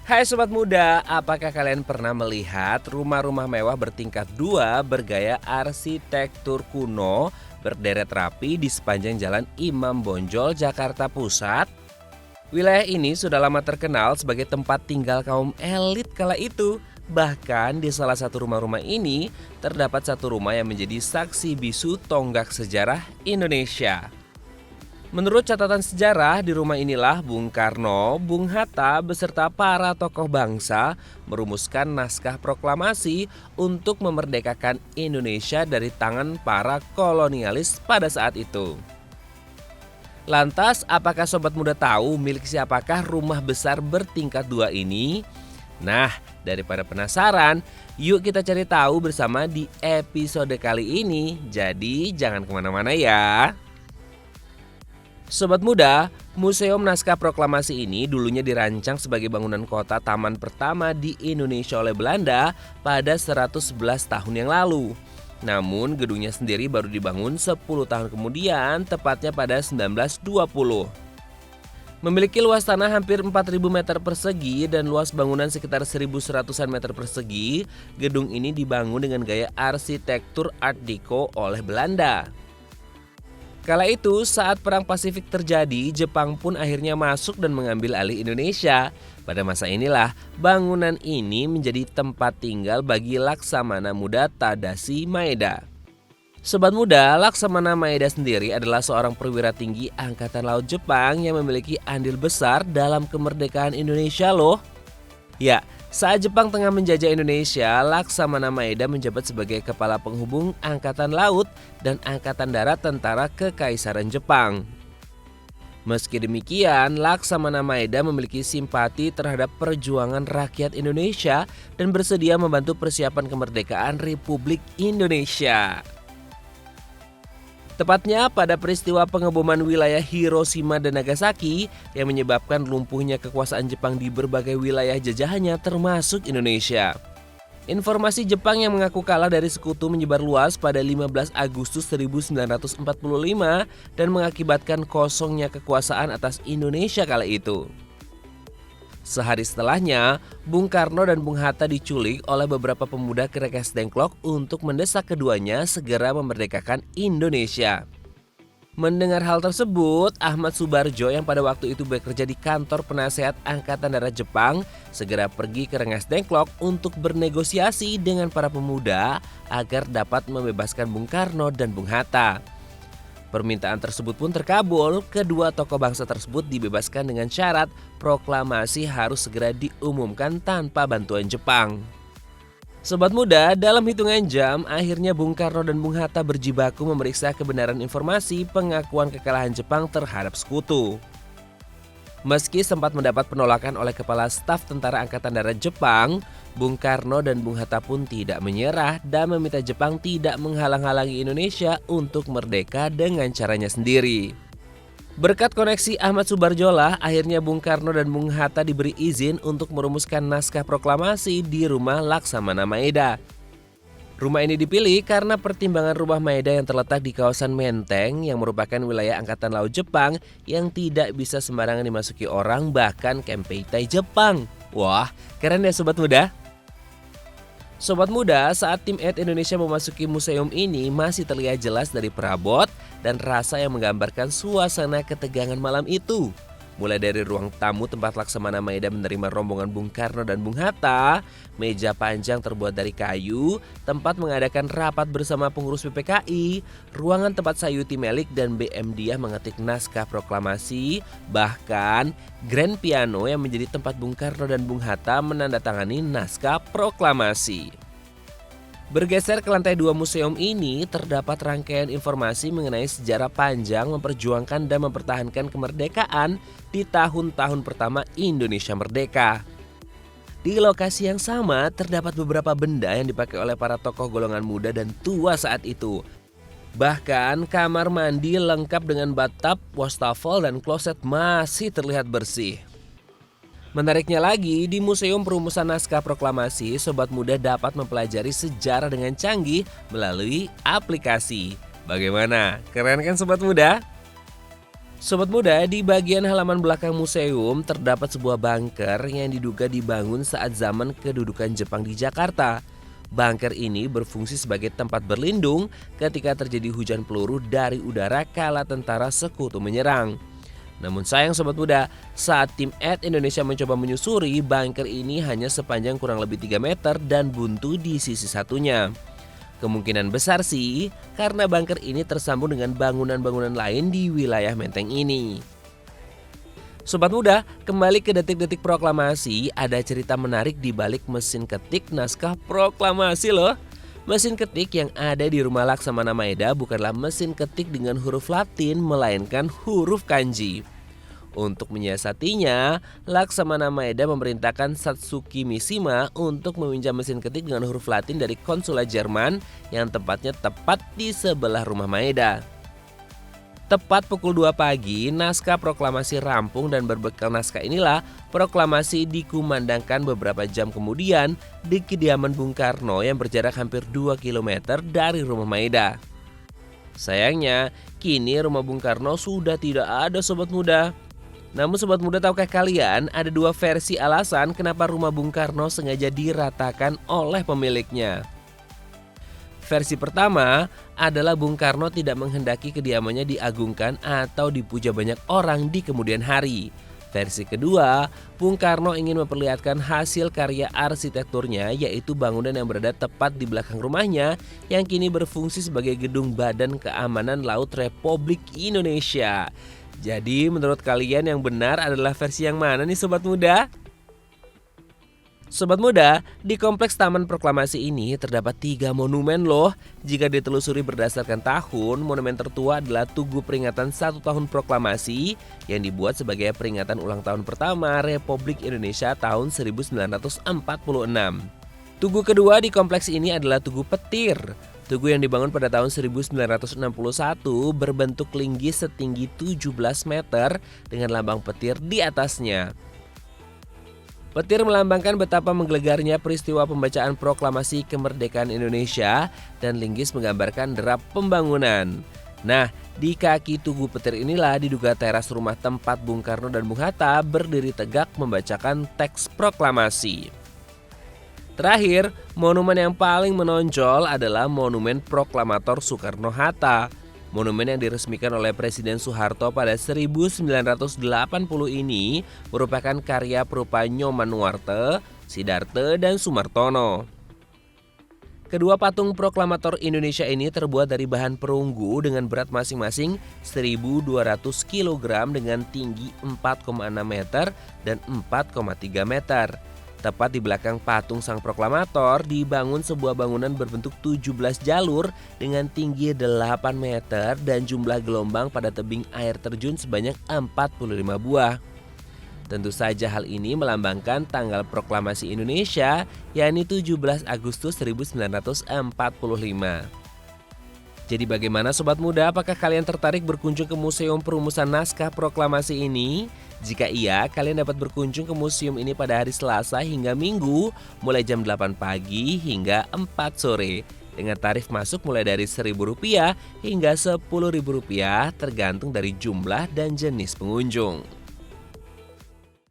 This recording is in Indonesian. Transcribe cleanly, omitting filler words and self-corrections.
Hai sobat muda, apakah kalian pernah melihat rumah-rumah mewah bertingkat 2 bergaya arsitektur kuno berderet rapi di sepanjang Jalan Imam Bonjol, Jakarta Pusat? Wilayah ini sudah lama terkenal sebagai tempat tinggal kaum elit kala itu. Bahkan di salah satu rumah-rumah ini terdapat satu rumah yang menjadi saksi bisu tonggak sejarah Indonesia. Menurut catatan sejarah, di rumah inilah Bung Karno, Bung Hatta beserta para tokoh bangsa merumuskan naskah proklamasi untuk memerdekakan Indonesia dari tangan para kolonialis pada saat itu. Lantas, apakah sobat muda tahu milik siapakah rumah besar bertingkat 2 ini? Nah, daripada penasaran, yuk kita cari tahu bersama di episode kali ini. Jadi, jangan kemana-mana ya. Sobat muda, Museum Naskah Proklamasi ini dulunya dirancang sebagai bangunan kota taman pertama di Indonesia oleh Belanda pada 111 tahun yang lalu. Namun gedungnya sendiri baru dibangun 10 tahun kemudian, tepatnya pada 1920. Memiliki luas tanah hampir 4.000 meter persegi dan luas bangunan sekitar 1.100-an meter persegi, gedung ini dibangun dengan gaya arsitektur Art Deco oleh Belanda. Kala itu, saat Perang Pasifik terjadi, Jepang pun akhirnya masuk dan mengambil alih Indonesia. Pada masa inilah, bangunan ini menjadi tempat tinggal bagi Laksamana Muda Tadashi Maeda. Sobat muda, Laksamana Maeda sendiri adalah seorang perwira tinggi Angkatan Laut Jepang yang memiliki andil besar dalam kemerdekaan Indonesia loh. Ya, saat Jepang tengah menjajah Indonesia, Laksamana Maeda menjabat sebagai Kepala Penghubung Angkatan Laut dan Angkatan Darat Tentara Kekaisaran Jepang. Meski demikian, Laksamana Maeda memiliki simpati terhadap perjuangan rakyat Indonesia dan bersedia membantu persiapan kemerdekaan Republik Indonesia. Tepatnya pada peristiwa pengeboman wilayah Hiroshima dan Nagasaki yang menyebabkan lumpuhnya kekuasaan Jepang di berbagai wilayah jajahannya termasuk Indonesia. Informasi Jepang yang mengaku kalah dari sekutu menyebar luas pada 15 Agustus 1945 dan mengakibatkan kosongnya kekuasaan atas Indonesia kala itu. Sehari setelahnya, Bung Karno dan Bung Hatta diculik oleh beberapa pemuda Kerekes Dengklok untuk mendesak keduanya segera memerdekakan Indonesia. Mendengar hal tersebut, Ahmad Subarjo yang pada waktu itu bekerja di kantor penasehat Angkatan Darat Jepang segera pergi ke Rengas Dengklok untuk bernegosiasi dengan para pemuda agar dapat membebaskan Bung Karno dan Bung Hatta. Permintaan tersebut pun terkabul, kedua tokoh bangsa tersebut dibebaskan dengan syarat proklamasi harus segera diumumkan tanpa bantuan Jepang. Sobat muda, dalam hitungan jam, akhirnya Bung Karno dan Bung Hatta berjibaku memeriksa kebenaran informasi pengakuan kekalahan Jepang terhadap sekutu. Meski sempat mendapat penolakan oleh Kepala Staf Tentara Angkatan Darat Jepang, Bung Karno dan Bung Hatta pun tidak menyerah dan meminta Jepang tidak menghalang-halangi Indonesia untuk merdeka dengan caranya sendiri. Berkat koneksi Ahmad Subarjo lah, akhirnya Bung Karno dan Bung Hatta diberi izin untuk merumuskan naskah proklamasi di rumah Laksamana Maeda. Rumah ini dipilih karena pertimbangan rumah Maeda yang terletak di kawasan Menteng yang merupakan wilayah Angkatan Laut Jepang yang tidak bisa sembarangan dimasuki orang, bahkan Kempeitai Jepang. Wah, keren ya sobat muda. Sobat muda, saat tim Ed Indonesia memasuki museum ini masih terlihat jelas dari perabot dan rasa yang menggambarkan suasana ketegangan malam itu. Mulai dari ruang tamu tempat Laksamana Maeda menerima rombongan Bung Karno dan Bung Hatta, meja panjang terbuat dari kayu, tempat mengadakan rapat bersama pengurus PPKI, ruangan tempat Sayuti Melik dan BM Diah mengetik naskah proklamasi, bahkan grand piano yang menjadi tempat Bung Karno dan Bung Hatta menandatangani naskah proklamasi. Bergeser ke lantai 2 museum ini, terdapat rangkaian informasi mengenai sejarah panjang memperjuangkan dan mempertahankan kemerdekaan di tahun-tahun pertama Indonesia merdeka. Di lokasi yang sama, terdapat beberapa benda yang dipakai oleh para tokoh golongan muda dan tua saat itu. Bahkan kamar mandi lengkap dengan bathtub, wastafel, dan kloset masih terlihat bersih. Menariknya lagi, di Museum Perumusan Naskah Proklamasi, sobat muda dapat mempelajari sejarah dengan canggih melalui aplikasi. Bagaimana? Keren kan sobat muda? Sobat muda, di bagian halaman belakang museum terdapat sebuah bunker yang diduga dibangun saat zaman kedudukan Jepang di Jakarta. Bunker ini berfungsi sebagai tempat berlindung ketika terjadi hujan peluru dari udara kala tentara sekutu menyerang. Namun sayang sobat muda, saat tim Indonesia mencoba menyusuri, bunker ini hanya sepanjang kurang lebih 3 meter dan buntu di sisi satunya. Kemungkinan besar sih karena bunker ini tersambung dengan bangunan-bangunan lain di wilayah Menteng ini. Sobat muda, kembali ke detik-detik proklamasi, ada cerita menarik di balik mesin ketik naskah proklamasi loh. Mesin ketik yang ada di rumah Laksamana Maeda bukanlah mesin ketik dengan huruf Latin, melainkan huruf kanji. Untuk menyiasatinya, Laksamana Maeda memerintahkan Satsuki Mishima untuk meminjam mesin ketik dengan huruf Latin dari konsulat Jerman yang tempatnya tepat di sebelah rumah Maeda. Tepat pukul 2 pagi, naskah proklamasi rampung dan berbekal naskah inilah proklamasi dikumandangkan beberapa jam kemudian di kediaman Bung Karno yang berjarak hampir 2 km dari rumah Maeda. Sayangnya, kini rumah Bung Karno sudah tidak ada sobat muda. Namun sobat muda, tahukah kalian ada dua versi alasan kenapa rumah Bung Karno sengaja diratakan oleh pemiliknya. Versi pertama adalah Bung Karno tidak menghendaki kediamannya diagungkan atau dipuja banyak orang di kemudian hari. Versi kedua, Bung Karno ingin memperlihatkan hasil karya arsitekturnya, yaitu bangunan yang berada tepat di belakang rumahnya yang kini berfungsi sebagai gedung Badan Keamanan Laut Republik Indonesia. Jadi menurut kalian yang benar adalah versi yang mana nih sobat muda? Sobat muda, di kompleks Taman Proklamasi ini terdapat 3 monumen loh. Jika ditelusuri berdasarkan tahun, monumen tertua adalah Tugu Peringatan 1 Tahun Proklamasi yang dibuat sebagai peringatan ulang tahun pertama Republik Indonesia tahun 1946. Tugu kedua di kompleks ini adalah Tugu Petir. Tugu yang dibangun pada tahun 1961 berbentuk linggis setinggi 17 meter dengan lambang petir di atasnya. Petir melambangkan betapa menggelegarnya peristiwa pembacaan proklamasi kemerdekaan Indonesia dan linggis menggambarkan derap pembangunan. Nah, di kaki Tugu Petir inilah diduga teras rumah tempat Bung Karno dan Bung Hatta berdiri tegak membacakan teks proklamasi. Terakhir, monumen yang paling menonjol adalah Monumen Proklamator Soekarno-Hatta. Monumen yang diresmikan oleh Presiden Soeharto pada 1980 ini merupakan karya perupa Nyoman Nuarte, Siddhartha, dan Sumartono. Kedua patung proklamator Indonesia ini terbuat dari bahan perunggu dengan berat masing-masing 1.200 kg dengan tinggi 4,6 meter dan 4,3 meter. Tepat di belakang patung sang proklamator dibangun sebuah bangunan berbentuk 17 jalur dengan tinggi 8 meter dan jumlah gelombang pada tebing air terjun sebanyak 45 buah. Tentu saja hal ini melambangkan tanggal proklamasi Indonesia, yakni 17 Agustus 1945. Jadi bagaimana sobat muda, apakah kalian tertarik berkunjung ke Museum Perumusan Naskah Proklamasi ini? Jika iya, kalian dapat berkunjung ke museum ini pada hari Selasa hingga Minggu mulai jam 8 pagi hingga 4 sore. Dengan tarif masuk mulai dari Rp1.000 hingga Rp10.000 tergantung dari jumlah dan jenis pengunjung.